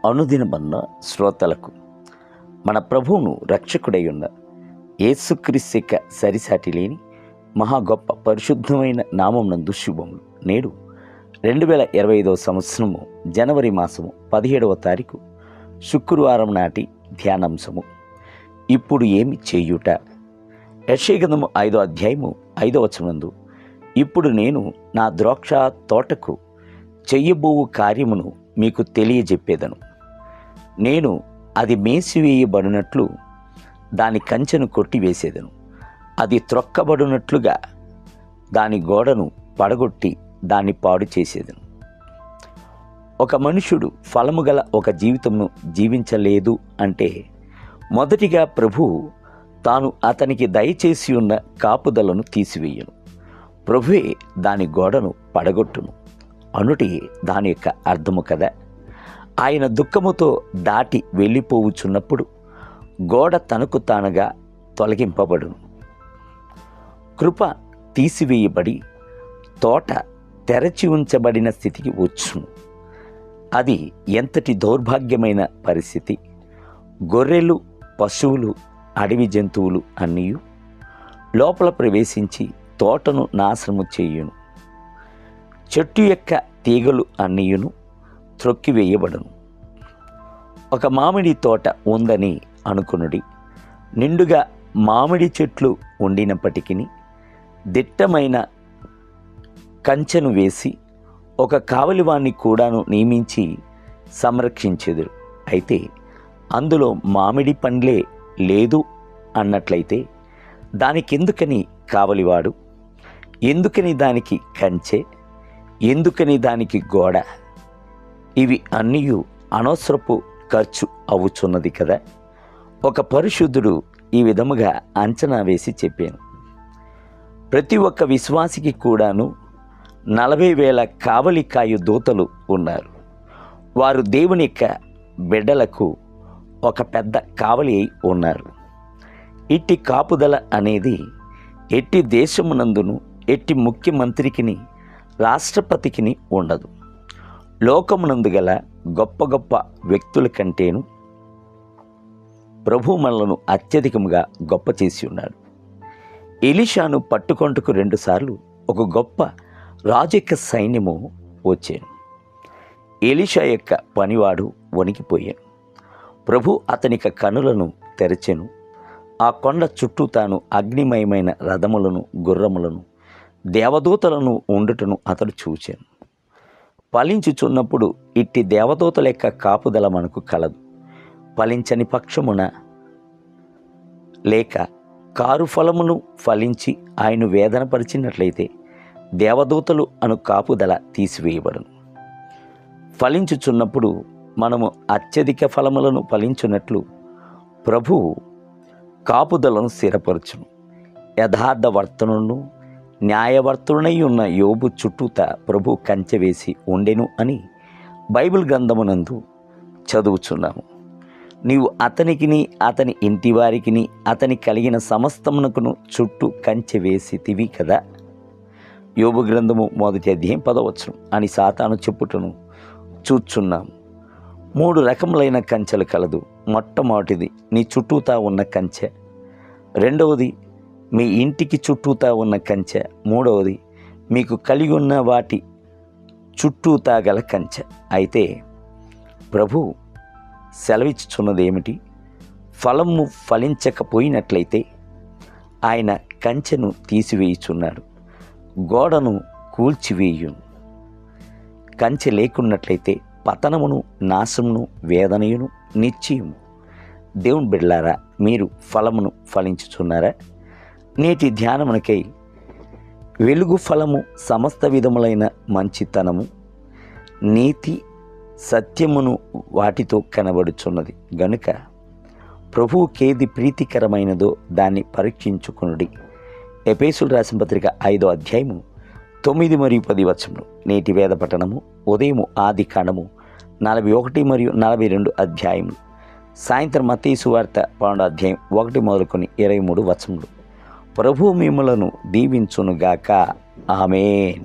అనుదినమన్న శ్రోతలకు మన ప్రభువును రక్షకుడై ఉన్న యేసుక్రీస్తు యొక్క సరిసాటి లేని మహా గొప్ప పరిశుద్ధమైన నామం నందు శుభములు. నేడు 2025 సంవత్సరము జనవరి మాసము 17వ తారీఖు శుక్రవారం నాటి ధ్యానాంశము. ఇప్పుడు ఏమి చేయుట? యెషయా గ్రంథము 5వ అధ్యాయము 5వ వచనమందు, ఇప్పుడు నేను నా ద్రాక్ష తోటకు చెయ్యబోవు కార్యమును మీకు తెలియజెప్పేదను. నేను అది మేసివేయబడినట్లు దాని కంచెను కొట్టివేసేదను. అది త్రొక్కబడినట్లుగా దాని గోడను పడగొట్టి దాన్ని పాడు చేసేదను. ఒక మనుషుడు ఫలము గల ఒక జీవితంను జీవించలేదు అంటే మొదటిగా ప్రభువు తాను అతనికి దయచేసి ఉన్న కాపుదలను తీసివేయను. ప్రభువే దాని గోడను పడగొట్టును అనుటి దాని యొక్క అర్థము కదా. ఆయన దుఃఖముతో దాటి వెళ్ళిపోవుచున్నప్పుడు గోడ తనకు తానుగా తొలగింపబడును. కృప తీసివేయబడి తోట తెరచి ఉంచబడిన స్థితికి వచ్చును. అది ఎంతటి దౌర్భాగ్యమైన పరిస్థితి! గొర్రెలు, పశువులు, అడవి జంతువులు అన్నీ లోపల ప్రవేశించి తోటను నాశనము చేయును. చెట్టు యొక్క తీగలు అన్నీయును త్రొక్కివేయబడును. ఒక మామిడి తోట ఉందని అనుకునుడి. నిండుగా మామిడి చెట్లు ఉండినప్పటికీ దిట్టమైన కంచెను వేసి ఒక కావలివాణ్ణి కూడాను నియమించి సంరక్షించెదరు. అయితే అందులో మామిడి పండ్లే లేదు అన్నట్లయితే దానికెందుకని కావలివాడు? ఎందుకని దానికి కంచె? ఎందుకని దానికి గోడ? ఇవి అన్నీ అనవసరపు ఖర్చు అవుచున్నది కదా. ఒక పరిశుద్ధుడు ఈ విధముగా అంచనా వేసి చెప్పాను. ప్రతి ఒక్క విశ్వాసికి కూడాను 40,000 కావలికాయు దూతలు ఉన్నారు. వారు దేవుని యొక్క బిడ్డలకు ఒక పెద్ద కావలి అయి ఉన్నారు. ఇట్టి కాపుదల అనేది ఎట్టి దేశమునందును ఎట్టి ముఖ్యమంత్రికిని రాష్ట్రపతికిని ఉండదు. లోకమునందు గల గొప్ప గొప్ప వ్యక్తుల కంటేను ప్రభు మనలను అత్యధికముగా గొప్ప చేసి ఉన్నాడు. ఎలీషాను పట్టుకొంటకు 2 సార్లు ఒక గొప్ప రాజు యొక్క సైన్యము వచ్చాను. ఎలీషా యొక్క పనివాడు వణికిపోయాను. ప్రభు అతని కనులను తెరచెను. ఆ కొండ చుట్టూ తాను అగ్నిమయమైన రథములను, గుర్రములను, దేవదూతలను ఉండుటను అతడు చూచాను. ఫలించుచున్నప్పుడు ఇట్టి దేవదూతల యొక్క కాపుదల మనకు కలదు. ఫలించని పక్షమున లేక కారు ఫలమును ఫలించి ఆయన వేదనపరిచినట్లయితే దేవదూతలు అను కాపుదల తీసివేయబడును. ఫలించుచున్నప్పుడు మనము అత్యధిక ఫలములను ఫలించున్నట్లు ప్రభువు కాపుదలను స్థిరపరచును. యథార్థ వర్తనును న్యాయవర్తుడై ఉన్న యోబు చుట్టూత ప్రభు కంచె వేసి ఉండెను అని బైబిల్ గ్రంథమునందు చదువుచున్నాము. నీవు అతనికిని అతని ఇంటి వారికిని అతని కలిగిన సమస్తమునకును చుట్టూ కంచె వేసితివి కదా. యోబు గ్రంథము 1వ అధ్యాయం 10వ వచనం అని సాతాను చెప్పుటను చూచున్నాము. 3 రకములైన కంచెలు కలదు. మొట్టమొదటిది నీ చుట్టూతా ఉన్న కంచె, రెండవది మీ ఇంటికి చుట్టూతా ఉన్న కంచె, మూడవది మీకు కలిగి ఉన్న వాటి చుట్టూతా గల కంచె. అయితే ప్రభు సెలవిచ్చుచున్నది ఏమిటి? ఫలము ఫలించకపోయినట్లయితే ఆయన కంచెను తీసివేయుచున్నాడు, గోడను కూల్చివేయును. కంచె లేకున్నట్లయితే పతనమును, నాశమును, వేదనయును నిశ్చయము. దేవుని బిడ్డలారా, మీరు ఫలమును ఫలించుచున్నారా? నేటి ధ్యానమునకై వెలుగు ఫలము సమస్త విధములైన మంచితనము, నీతి, సత్యమును వాటితో కనబడుచున్నది గనుక ప్రభువుకేది ప్రీతికరమైనదో దాన్ని పరీక్షించుకొనుడి. ఎఫెసీయులకు రాసిన పత్రిక 5వ అధ్యాయము 9 మరియు 10 వచనములు. నేటి వేద పఠనము ఉదయం ఆది కాండము 41 మరియు 42 అధ్యాయములు. సాయంత్రం మత్తయి సువార్త 12వ అధ్యాయం 1 మొదలుకొని 23 వచనములు. ప్రభువు మిమ్ములను దీవించునుగాక. ఆమేన్.